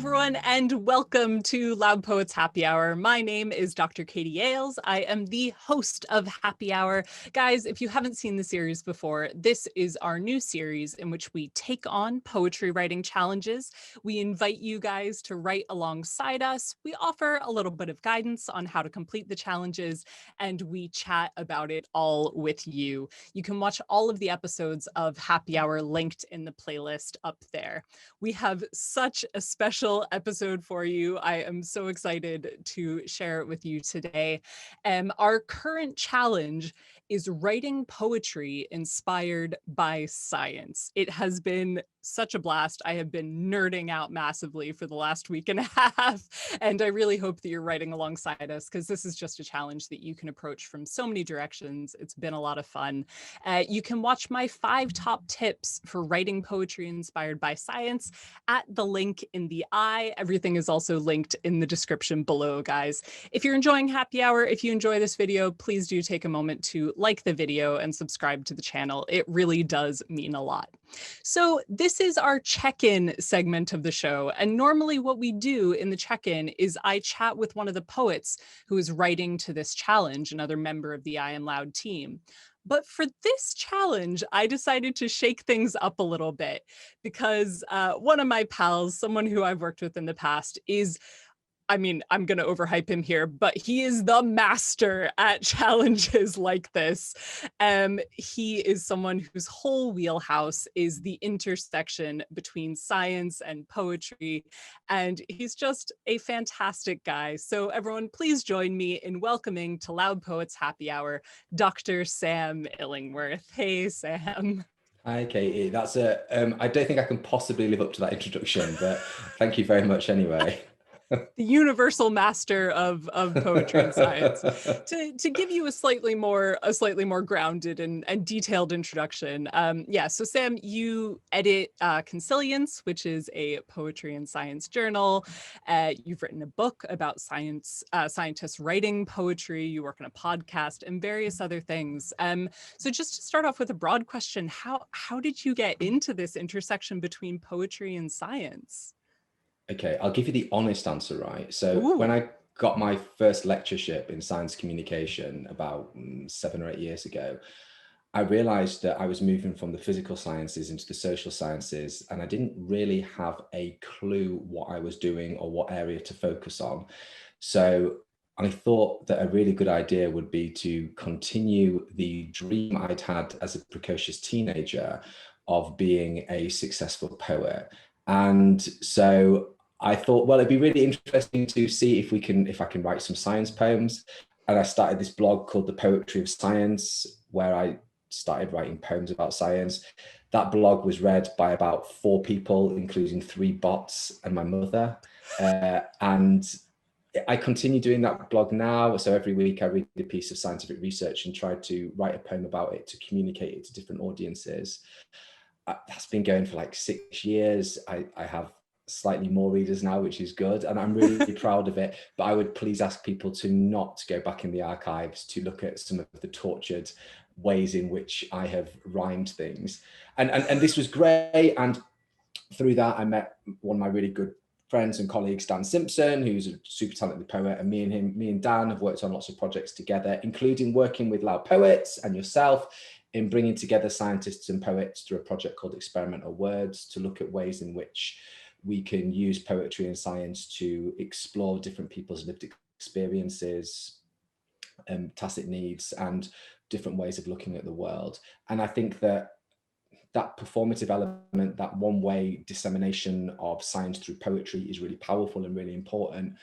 everyone, and welcome to Loud Poets Happy Hour. My name is Dr. Katie Ailes. I am the host of Happy Hour. Guys, if you haven't seen the series before, this is our new series in which we take on poetry writing challenges. We invite you guys to write alongside us. We offer a little bit of guidance on how to complete the challenges, and we chat about it all with you. You can watch all of the episodes of Happy Hour linked in the playlist up there. We have such a special episode for you. I am so excited to share it with you today. Our current challenge is writing poetry inspired by science. It has been such a blast. I have been nerding out massively for the last week and a half, and I really hope that you're writing alongside us because this is just a challenge that you can approach from so many directions. It's been a lot of fun. You can watch my 5 top tips for writing poetry inspired by science at the link in the eye. Everything is also linked in the description below, guys. If you're enjoying Happy Hour, if you enjoy this video, please do take a moment to like the video and subscribe to the channel. It really does mean a lot. So this is our check-in segment of the show. And normally what we do in the check-in is I chat with one of the poets who is writing to this challenge, another member of the I Am Loud team. But for this challenge, I decided to shake things up a little bit because one of my pals, someone who I've worked with in the past, I'm going to overhype him here, but he is the master at challenges like this. He is someone whose whole wheelhouse is the intersection between science and poetry, and he's just a fantastic guy. So everyone, please join me in welcoming to Loud Poets Happy Hour, Dr. Sam Illingworth. Hey, Sam. Hi, Katie. I don't think I can possibly live up to that introduction, but thank you very much anyway. The universal master of poetry and science. To give you a slightly more grounded and detailed introduction. So Sam, you edit Consilience, which is a poetry and science journal. You've written a book about scientists writing poetry. You work on a podcast and various other things. So just to start off with a broad question, how did you get into this intersection between poetry and science? Okay, I'll give you the honest answer, right? So Ooh. When I got my first lectureship in science communication about 7 or 8 years ago, I realized that I was moving from the physical sciences into the social sciences, and I didn't really have a clue what I was doing or what area to focus on. So I thought that a really good idea would be to continue the dream I'd had as a precocious teenager of being a successful poet. And so I thought, well, it'd be really interesting to see if I can write some science poems. And I started this blog called The Poetry of Science, where I started writing poems about science. That blog was read by about 4 people, including 3 bots and my mother. And I continue doing that blog now. So every week I read a piece of scientific research and try to write a poem about it to communicate it to different audiences. That's been going for like 6 years. I have slightly more readers now, which is good, and I'm really proud of it. But I would please ask people to not go back in the archives to look at some of the tortured ways in which I have rhymed things. And this was great. And through that, I met one of my really good friends and colleagues, Dan Simpson, who's a super talented poet, and me and Dan have worked on lots of projects together, including working with Loud Poets and yourself in bringing together scientists and poets through a project called Experimental Words to look at ways in which we can use poetry and science to explore different people's lived experiences, tacit needs, and different ways of looking at the world. And I think that performative element, that one-way dissemination of science through poetry is really powerful and really important.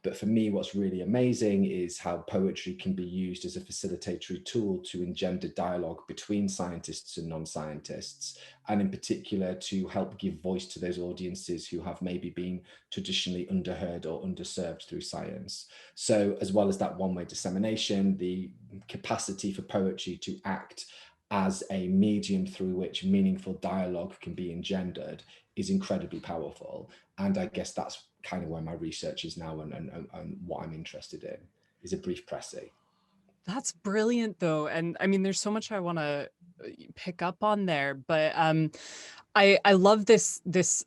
But for me, what's really amazing is how poetry can be used as a facilitatory tool to engender dialogue between scientists and non-scientists, and in particular to help give voice to those audiences who have maybe been traditionally underheard or underserved through science. So as well as that one-way dissemination, the capacity for poetry to act as a medium through which meaningful dialogue can be engendered is incredibly powerful. And I guess that's kind of where my research is now, and what I'm interested in is a brief précis. That's brilliant, though. And I mean, there's so much I want to pick up on there, but I love this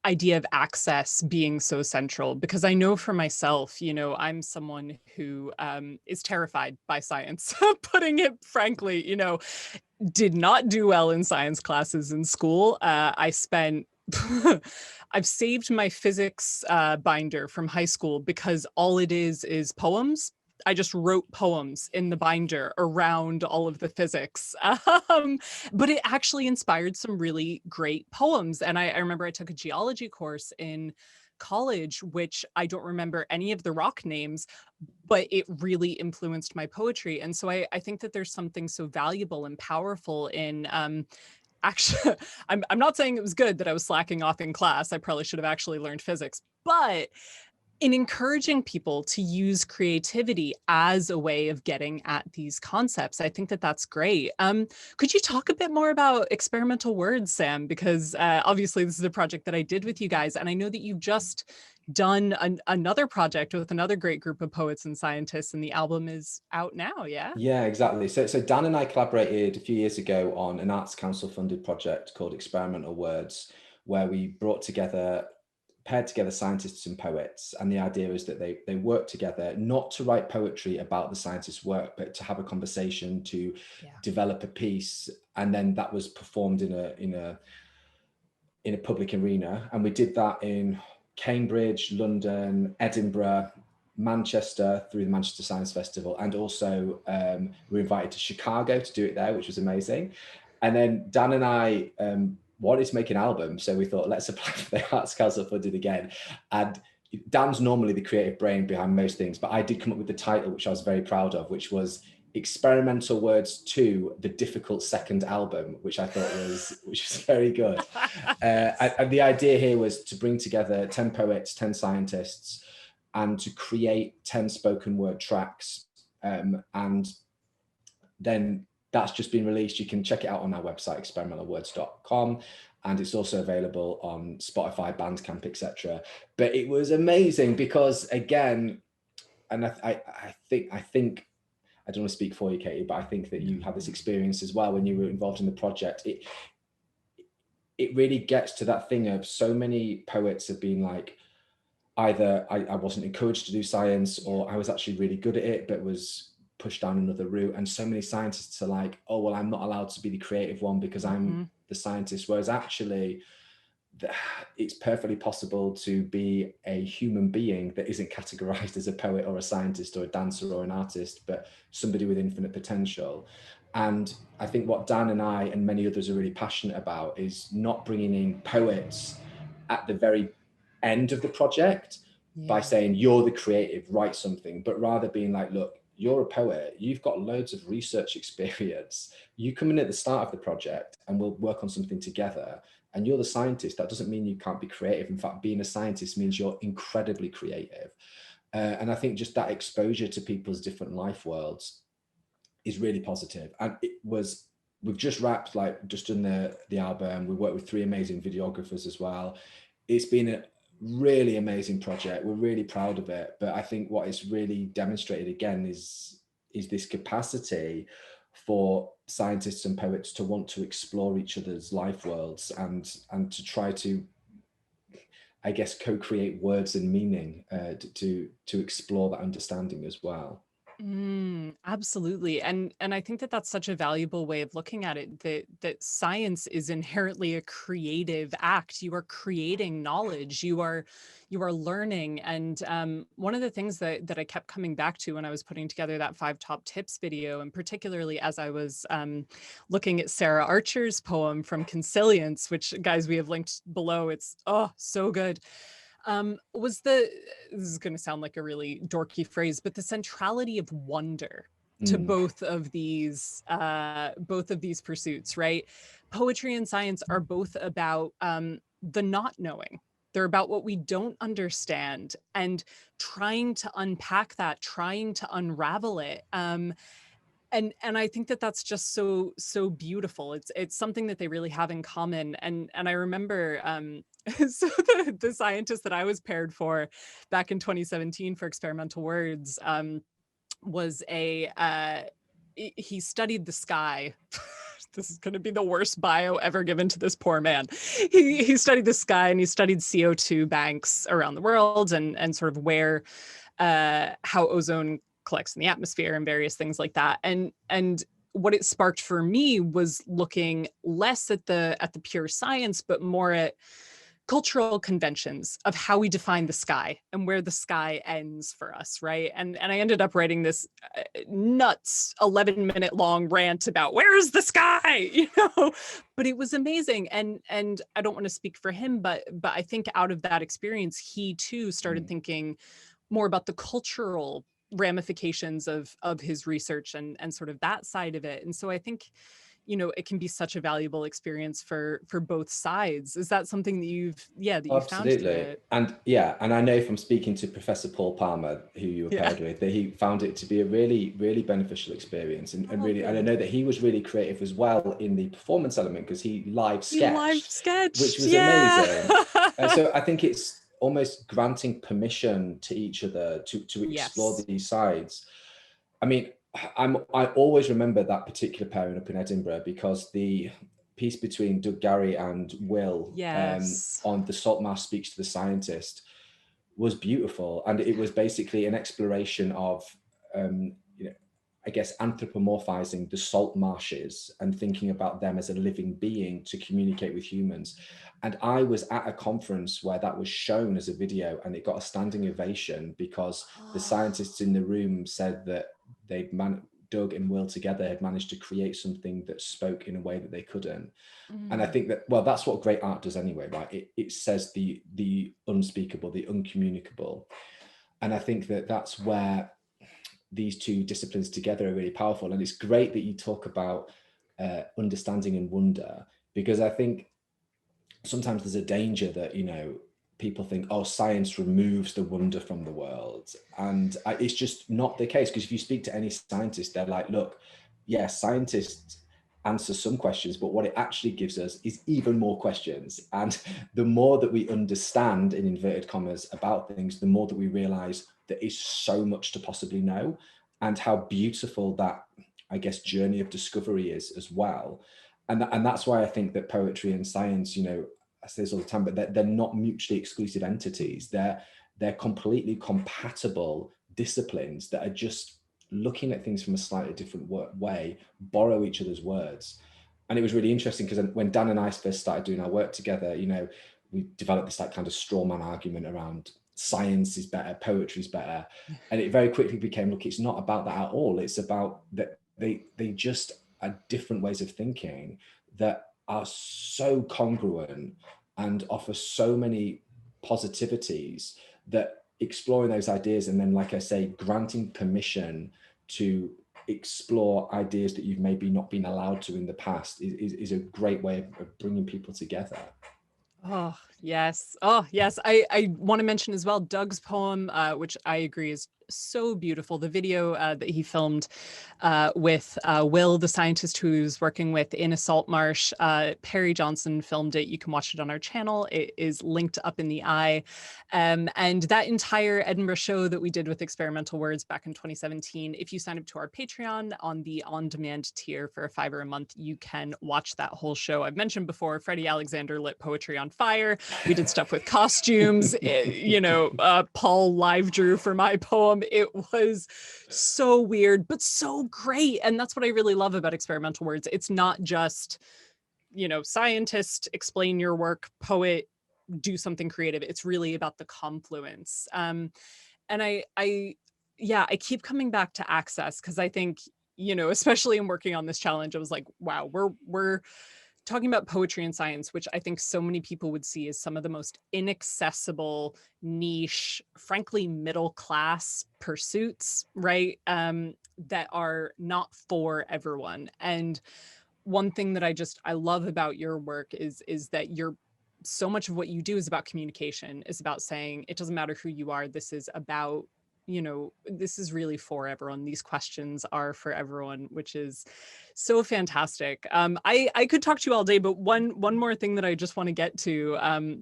idea of access being so central, because I know for myself, I'm someone who is terrified by science, putting it frankly, did not do well in science classes in school. I spent I've saved my physics binder from high school because all it is poems. I just wrote poems in the binder around all of the physics. But it actually inspired some really great poems. And I remember I took a geology course in college, which I don't remember any of the rock names, but it really influenced my poetry. And so I think that there's something so valuable and powerful in actually, I'm not saying it was good that I was slacking off in class. I probably should have actually learned physics, but in encouraging people to use creativity as a way of getting at these concepts, I think that that's great. Could you talk a bit more about experimental words, Sam? Because obviously this is a project that I did with you guys, and I know that you've just done another project with another great group of poets and scientists, and the album is out now, yeah? Yeah, exactly. So Dan and I collaborated a few years ago on an Arts Council funded project called Experimental Words, where we paired together scientists and poets. And the idea is that they work together, not to write poetry about the scientists' work, but to have a conversation, to develop a piece. And then that was performed in a public arena. And we did that in Cambridge, London, Edinburgh, Manchester through the Manchester Science Festival, and also we were invited to Chicago to do it there, which was amazing. And then Dan and I wanted to make an album, so we thought, let's apply for the Arts Council funded again. And Dan's normally the creative brain behind most things, but I did come up with the title, which I was very proud of, which was Experimental Words to the Difficult Second Album, which I thought was very good. And the idea here was to bring together 10 poets, 10 scientists, and to create 10 spoken word tracks. And then that's just been released. You can check it out on our website, experimentalwords.com. And it's also available on Spotify, Bandcamp, etc. But it was amazing because, again, and I think, I don't want to speak for you, Katie, but I think that you had this experience as well when you were involved in the project. It really gets to that thing of so many poets have been like, either I wasn't encouraged to do science, or I was actually really good at it, but was pushed down another route. And so many scientists are like, oh, well, I'm not allowed to be the creative one because I'm the scientist. Whereas actually, it's perfectly possible to be a human being that isn't categorized as a poet or a scientist or a dancer or an artist, but somebody with infinite potential. And I think what Dan and I and many others are really passionate about is not bringing in poets at the very end of the project by saying, you're the creative, write something, but rather being like, look, you're a poet, you've got loads of research experience, you come in at the start of the project and we'll work on something together. And you're the scientist. That doesn't mean you can't be creative. In fact, being a scientist means you're incredibly creative. And I think just that exposure to people's different life worlds is really positive. And we've just wrapped, just done the album. We worked with 3 amazing videographers as well. It's been a really amazing project. We're really proud of it. But I think what it's really demonstrated again is this capacity for scientists and poets to want to explore each other's life worlds and to try to, I guess, co-create words and meaning to explore that understanding as well. Absolutely. And I think that that's such a valuable way of looking at it, that science is inherently a creative act. You are creating knowledge, you are learning. And one of the things that I kept coming back to when I was putting together that 5 top tips video, and particularly as I was looking at Sarah Archer's poem from Consilience, which, guys, we have linked below. It's so good. This is going to sound like a really dorky phrase, but the centrality of wonder to both of these pursuits, right? Poetry and science are both about the not knowing. They're about what we don't understand and trying to unpack that, trying to unravel it. And I think that that's just so beautiful. It's something that they really have in common. And I remember so the scientist that I was paired for back in 2017 for Experimental Words was he studied the sky. this is going to be the worst bio ever given to this poor man. He studied the sky, and he studied CO2 banks around the world, and sort of where how ozone collects in the atmosphere and various things like that. And what it sparked for me was looking less at the pure science, but more at cultural conventions of how we define the sky and where the sky ends for us, right? And I ended up writing this nuts 11-minute long rant about where is the sky, but it was amazing. And I don't want to speak for him, but I think out of that experience, he too started thinking more about the cultural ramifications of his research and sort of that side of it. And so I think, it can be such a valuable experience for both sides. Is that something that you've found through Absolutely. it? And I know from speaking to Professor Paul Palmer, who you were paired with, that he found it to be a really, really beneficial experience. And really, and I know that he was really creative as well in the performance element, because he live sketched, which was amazing. So I think it's almost granting permission to each other to explore these sides. I mean, I always remember that particular pairing up in Edinburgh, because the piece between Doug Gary and Will on The Salt Marsh Speaks to the Scientist was beautiful. And it was basically an exploration of, I guess, anthropomorphizing the salt marshes and thinking about them as a living being to communicate with humans. And I was at a conference where that was shown as a video, and it got a standing ovation, because the scientists in the room said that Doug and Will together had managed to create something that spoke in a way that they couldn't. And I think that, well, that's what great art does anyway, right? It says the unspeakable, the uncommunicable. And I think that that's where these two disciplines together are really powerful. And it's great that you talk about understanding and wonder, because I think sometimes there's a danger that, people think, oh, science removes the wonder from the world. And it's just not the case, because if you speak to any scientist, they're like, look, yes, scientists answer some questions, but what it actually gives us is even more questions. And the more that we understand, in inverted commas, about things, the more that we realize there is so much to possibly know, and how beautiful that, I guess, journey of discovery is as well. And that's why I think that poetry and science, I say this all the time, but they're not mutually exclusive entities. They're completely compatible disciplines that are just looking at things from a slightly different way, borrow each other's words. And it was really interesting, because when Dan and I first started doing our work together, we developed this kind of straw man argument around science is better, poetry is better. And it very quickly became, look, it's not about that at all. It's about that they just are different ways of thinking that are so congruent and offer so many positivities, that exploring those ideas, and then, like I say, granting permission to explore ideas that you've maybe not been allowed to in the past is a great way of bringing people together. Oh, yes. Oh, yes. I want to mention as well Doug's poem, which I agree is so beautiful. The video that he filmed with Will, the scientist who's working with in a salt marsh. Perry Johnson filmed it. You can watch it on our channel. It is linked up in the eye. And that entire Edinburgh show that we did with Experimental Words back in 2017, if you sign up to our Patreon on the on-demand tier for $5 a month, you can watch that whole show. I've mentioned before, Freddie Alexander lit poetry on fire. We did stuff with costumes. Paul live drew for my poem. It was so weird, but so great. And that's what I really love about Experimental Words. It's not just, scientist, explain your work, poet, do something creative. It's really about the confluence. And I keep coming back to access, because I think, especially in working on this challenge, I was like, wow, we're talking about poetry and science, which I think so many people would see as some of the most inaccessible, niche, frankly, middle class pursuits, right? That are not for everyone. And one thing that I love about your work is that so much of what you do is about communication, is about saying, it doesn't matter who you are. This is about, this is really for everyone. These questions are for everyone, which is So fantastic. I could talk to you all day, but one more thing that I just want to get to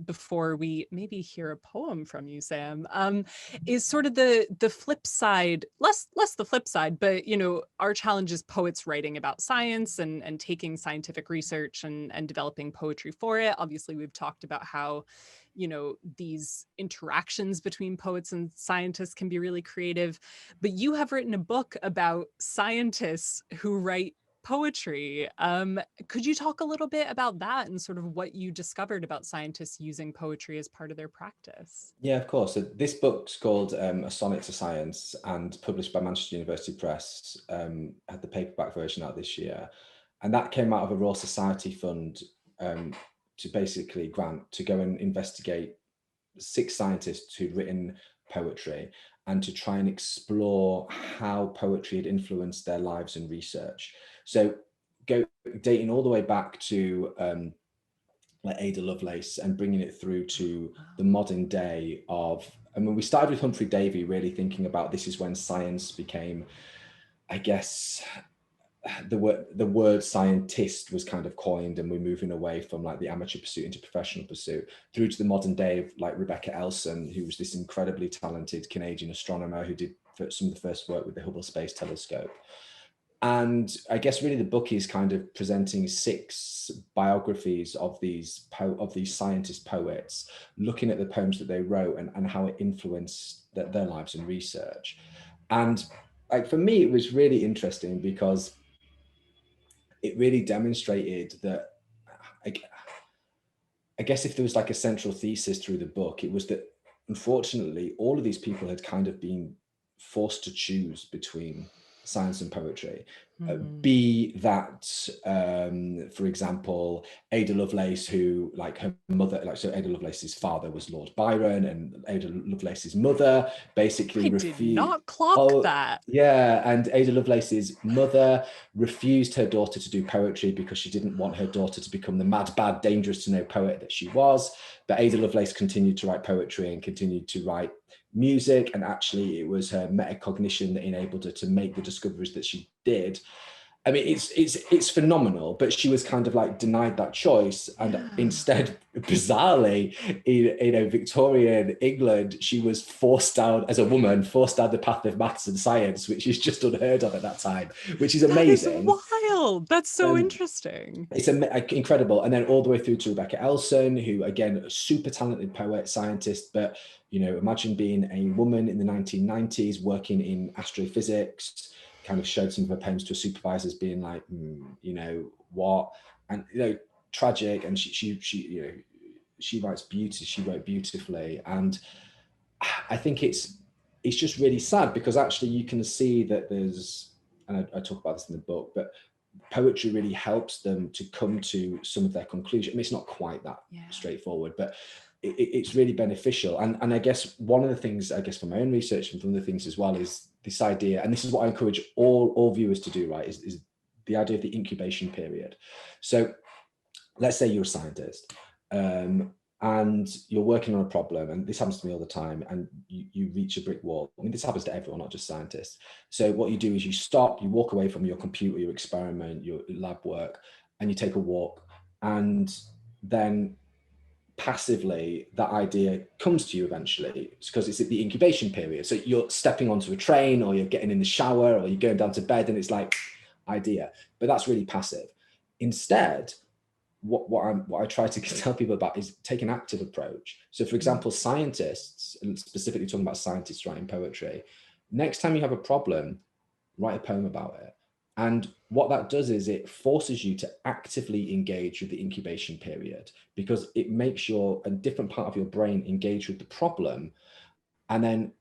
before we maybe hear a poem from you, Sam, is sort of the flip side, less the flip side, but our challenge is poets writing about science and taking scientific research and developing poetry for it. Obviously, we've talked about how these interactions between poets and scientists can be really creative, but you have written a book about scientists who write poetry. Could you talk a little bit about that and sort of what you discovered about scientists using poetry as part of their practice? Yeah, of course. So this book's called A Sonnet to Science and published by Manchester University Press. Had the paperback version out this year. And that came out of a Royal Society fund to basically grant to go and investigate 6 scientists who'd written poetry and to try and explore how poetry had influenced their lives and research. So dating all the way back to like Ada Lovelace and bringing it through to the modern day of, I mean, we started with Humphrey Davy, really thinking about this is when science became, I guess, the word scientist was kind of coined, and we're moving away from like the amateur pursuit into professional pursuit, through to the modern day of like Rebecca Elson, who was this incredibly talented Canadian astronomer who did some of the first work with the Hubble Space Telescope. And I guess really the book is kind of presenting 6 biographies of these scientist poets, looking at the poems that they wrote and how it influenced their lives and research. And like for me, it was really interesting because it really demonstrated that, I guess if there was like a central thesis through the book, it was that unfortunately all of these people had kind of been forced to choose between science and poetry. Be that, for example, Ada Lovelace, who like her mother, like so Ada Lovelace's father was Lord Byron, and Ada Lovelace's mother basically I did refused. not clock Oh, that. yeah, and Ada Lovelace's mother refused her daughter to do poetry because she didn't want her daughter to become the mad, bad, dangerous to know poet that she was. But Ada Lovelace continued to write poetry and continued to write music, and actually it was her metacognition that enabled her to make the discoveries that she did. I mean, it's phenomenal, but she was kind of like denied that choice, and instead, bizarrely, in Victorian England, she was forced down as a woman, forced down the path of maths and science, which is just unheard of at that time, which is amazing. That is wild. That's so interesting. It's incredible. And then all the way through to Rebecca Elson, who again, a super talented poet, scientist, but imagine being a woman in the 1990s working in astrophysics, kind of showed some of her poems to her supervisors being like, what? And, tragic. And she writes beauty. She wrote beautifully. And I think it's just really sad because actually you can see that there's, and I talk about this in the book, but poetry really helps them to come to some of their conclusion. I mean, it's not quite that straightforward, but it's really beneficial. And I guess one of the things, I guess from my own research and from the things as well, is this idea, and this is what I encourage all viewers to do, right, is the idea of the incubation period. So let's say you're a scientist, and you're working on a problem, and this happens to me all the time, and you reach a brick wall. I mean, this happens to everyone, not just scientists. So what you do is you stop, you walk away from your computer, your experiment, your lab work, and you take a walk, and then passively that idea comes to you eventually. It's because it's at the incubation period. So you're stepping onto a train, or you're getting in the shower, or you're going down to bed, and it's like idea, but that's really passive. Instead, what I try to tell people about is take an active approach. So for example, scientists, and specifically talking about scientists writing poetry, next time you have a problem, write a poem about it. And what that does is it forces you to actively engage with the incubation period, because it makes a different part of your brain engage with the problem. And then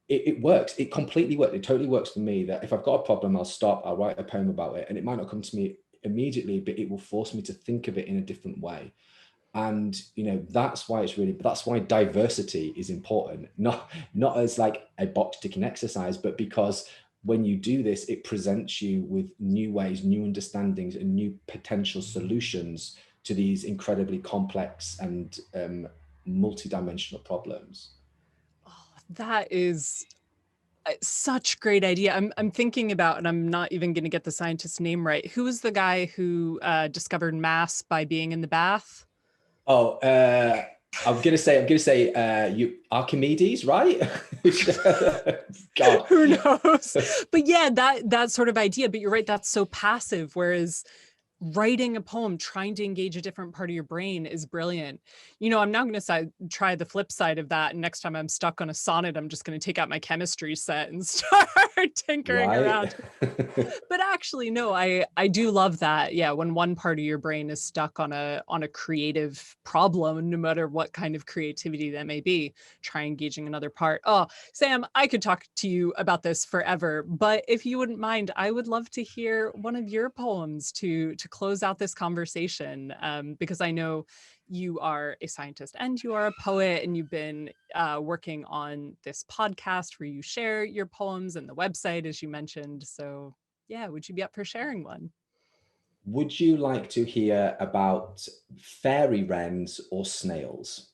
it works. It completely works. It totally works for me, that if I've got a problem, I'll stop, I'll write a poem about it. And it might not come to me immediately, but it will force me to think of it in a different way. And that's why diversity is important, not as like a box ticking exercise, but because when you do this, it presents you with new ways, new understandings, and new potential solutions to these incredibly complex and multidimensional problems. Oh, that is Such great idea. I'm thinking about, and I'm not even going to get the scientist's name right. Who was the guy who discovered mass by being in the bath? Oh, I'm gonna say you Archimedes, right? God. Who knows? But yeah, that sort of idea. But you're right, that's so passive. Whereas writing a poem, trying to engage a different part of your brain is brilliant. I'm now going to try the flip side of that. And next time I'm stuck on a sonnet, I'm just going to take out my chemistry set and start tinkering Right. around. But actually, no, I do love that. Yeah, when one part of your brain is stuck on a creative problem, no matter what kind of creativity that may be, try engaging another part. Oh, Sam, I could talk to you about this forever, but if you wouldn't mind, I would love to hear one of your poems to close out this conversation, because I know you are a scientist and you are a poet, and you've been working on this podcast where you share your poems and the website, as you mentioned. So yeah, would you be up for sharing one? Would you like to hear about fairy wrens or snails?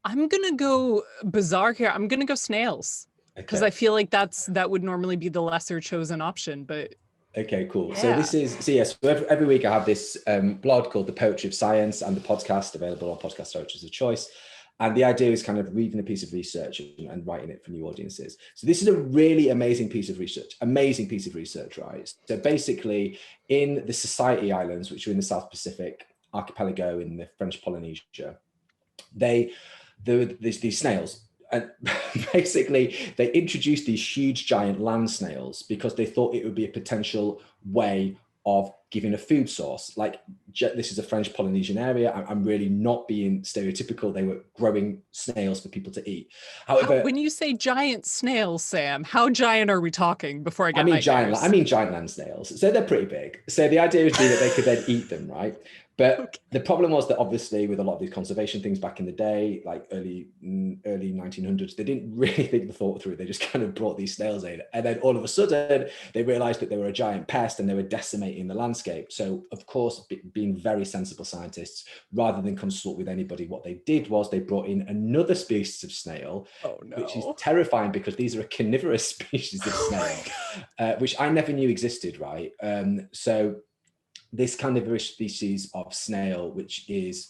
I'm gonna go bizarre here. I'm gonna go snails, because Okay. I feel like that would normally be the lesser chosen option. But Okay, cool. So yeah. this is so yes. Every week I have this blog called The Poetry of Science, and the podcast available on podcast services of choice. And the idea is kind of reading a piece of research and writing it for new audiences. So this is a really amazing piece of research, right? So basically, in the Society Islands, which are in the South Pacific archipelago in the French Polynesia, these snails, and basically they introduced these huge giant land snails because they thought it would be a potential way of giving a food source. Like, this is a French Polynesian area. I'm really not being stereotypical. They were growing snails for people to eat. However, When you say giant snails, Sam, how giant are we talking before I I get mean giant. I nightmares? mean giant land snails. So they're pretty big. So the idea would be that they could then eat them, right? But the Okay. problem was that obviously with a lot of these conservation things back in the day, like early 1900s, they didn't really think the thought through. They just kind of brought these snails in, and then all of a sudden they realized that they were a giant pest and they were decimating the landscape. So of course, being very sensible scientists, rather than consult with anybody, what they did was they brought in another species of snail, Oh which is no. terrifying because these are a carnivorous species of Oh my snail, God. which I never knew existed, right? So this carnivorous species of snail, which is,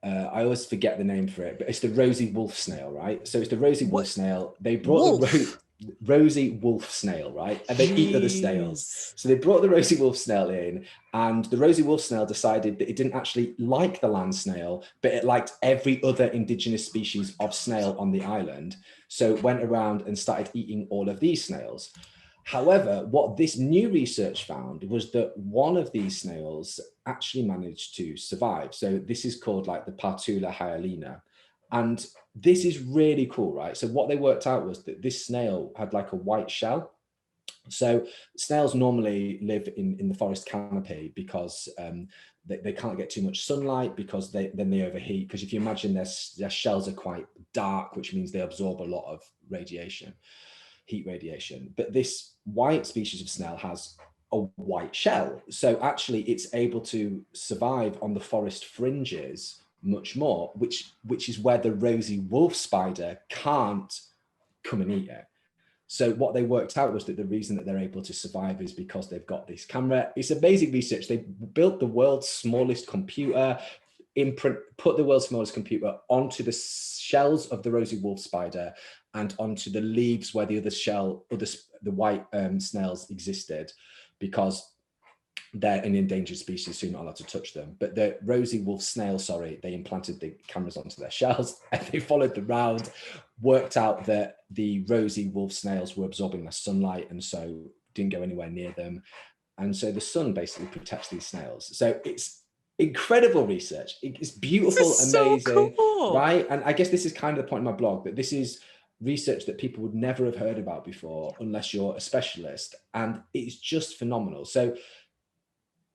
I always forget the name for it, but it's the rosy wolf snail, right? So it's the rosy wolf What? snail. They brought the Wolf. rosy wolf snail, right? And they eat other snails. Jeez. So they brought the rosy wolf snail in, and the rosy wolf snail decided that it didn't actually like the land snail, but it liked every other indigenous species of snail on the island. So it went around and started eating all of these snails. However, what this new research found was that one of these snails actually managed to survive. So this is called like the Partula hyalina. And this is really cool, right? So what they worked out was that this snail had like a white shell. So snails normally live in the forest canopy because they can't get too much sunlight, because then they overheat. Because if you imagine their shells are quite dark, which means they absorb a lot of radiation, heat radiation. But this white species of snail has a white shell. So actually it's able to survive on the forest fringes much more, which is where the rosy wolf spider can't come and eat it. So what they worked out was that the reason that they're able to survive is because they've got this camera. It's amazing research. They built the world's smallest computer, put the world's smallest computer onto the shells of the rosy wolf spider and onto the leaves where the the white snails existed, because they're an endangered species, so you're not allowed to touch them. But the rosy wolf snail, they implanted the cameras onto their shells and they followed the round, worked out that the rosy wolf snails were absorbing less sunlight and so didn't go anywhere near them. And so the sun basically protects these snails. So it's incredible research. It's This is beautiful, so amazing, cool. right? And I guess this is kind of the point of my blog, that this is research that people would never have heard about before unless you're a specialist. And it's just phenomenal. So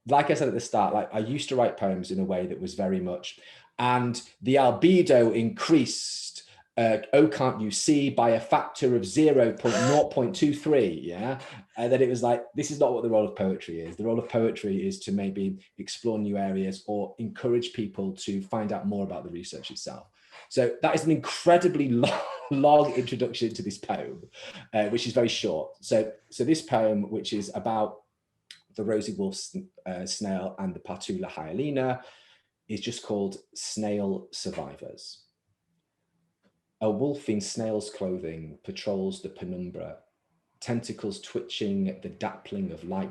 like I said at the start, like I used to write poems in a way that was very much, and the albedo increased, oh, can't you see, by a factor of 0.023, yeah? And then it was like, this is not what the role of poetry is. The role of poetry is to maybe explore new areas or encourage people to find out more about the research itself. So that is an incredibly long introduction to this poem, which is very short. So this poem, which is about the rosy wolf snail and the Patula hyalina, is just called Snail Survivors. A wolf in snail's clothing patrols the penumbra, tentacles twitching the dappling of light.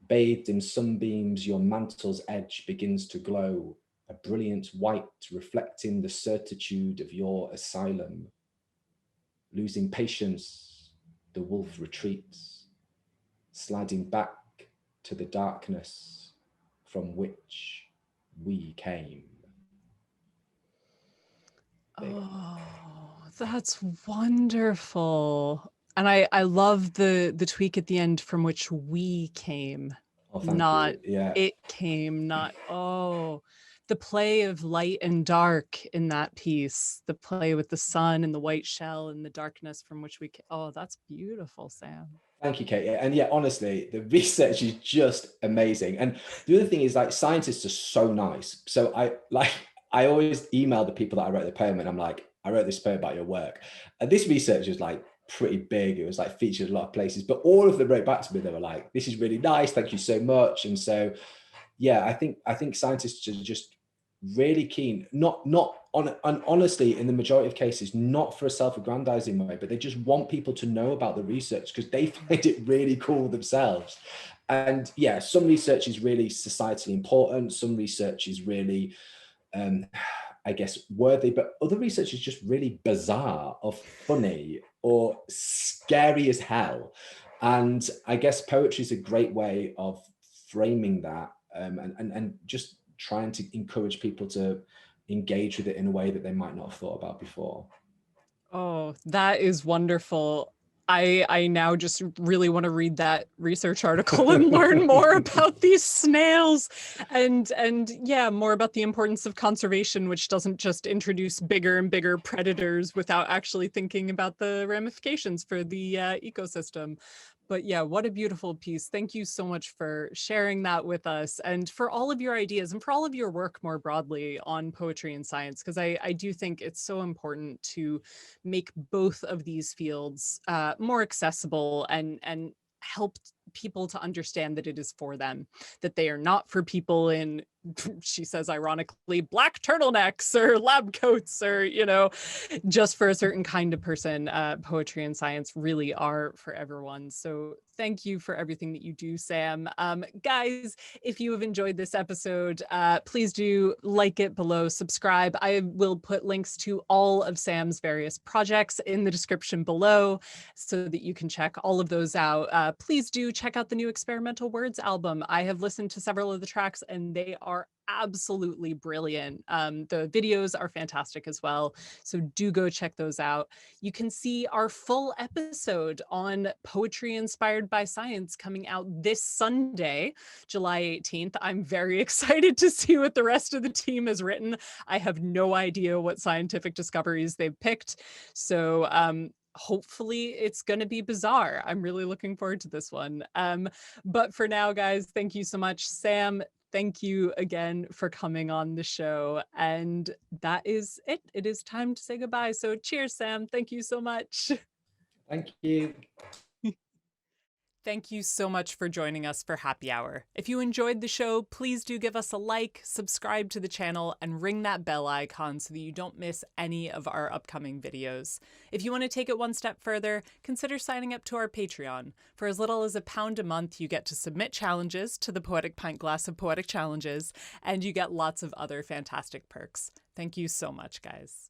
Bathed in sunbeams, your mantle's edge begins to glow, a brilliant white reflecting the certitude of your asylum. Losing patience, the wolf retreats, sliding back to the darkness from which we came. Oh, that's wonderful. And I love the tweak at the end, from which we came. Oh, thank Not you. Yeah. it came, not, oh, the play of light and dark in that piece, the play with the sun and the white shell and the darkness from which we came. Oh, that's beautiful, Sam. Thank you, Kate. And yeah, honestly, the research is just amazing. And the other thing is, like, scientists are so nice. So I always email the people that I wrote the poem, and I'm like, I wrote this poem about your work. And this research was like pretty big. It was like featured a lot of places, but all of them wrote back to me. They were like, this is really nice. Thank you so much. And so, yeah, I think scientists are just really keen, and honestly, in the majority of cases, not for a self-aggrandizing way, but they just want people to know about the research because they find it really cool themselves. And yeah, some research is really societally important, some research is really I guess worthy, but other research is just really bizarre or funny or scary as hell. And I guess poetry is a great way of framing that, and just trying to encourage people to engage with it in a way that they might not have thought about before. Oh, that is wonderful. I now just really want to read that research article and learn more about these snails, and yeah, more about the importance of conservation, which doesn't just introduce bigger and bigger predators without actually thinking about the ramifications for the ecosystem. But yeah, what a beautiful piece. Thank you so much for sharing that with us, and for all of your ideas and for all of your work more broadly on poetry and science, because I do think it's so important to make both of these fields more accessible and help people to understand that it is for them, that they are not for people in, she says ironically, black turtlenecks or lab coats, or, you know, just for a certain kind of person. Poetry and science really are for everyone. So thank you for everything that you do, Sam. Guys, if you have enjoyed this episode, please do like it below, subscribe. I will put links to all of Sam's various projects in the description below so that you can check all of those out. Please do check out the new Experimental Words album. I have listened to several of the tracks and they are absolutely brilliant. The videos are fantastic as well, so do go check those out. You can see our full episode on Poetry Inspired by Science coming out this Sunday, July 18th. I'm very excited to see what the rest of the team has written. I have no idea what scientific discoveries they've picked, so hopefully it's going to be bizarre. I'm really looking forward to this one. But for now, guys, thank you so much. Sam, thank you again for coming on the show. And that is it. It is time to say goodbye. So cheers, Sam. Thank you so much. Thank you. Thank you so much for joining us for Happy Hour. If you enjoyed the show, please do give us a like, subscribe to the channel, and ring that bell icon so that you don't miss any of our upcoming videos. If you want to take it one step further, consider signing up to our Patreon. For as little as £1 a month, you get to submit challenges to the Poetic Pint Glass of Poetic Challenges, and you get lots of other fantastic perks. Thank you so much, guys.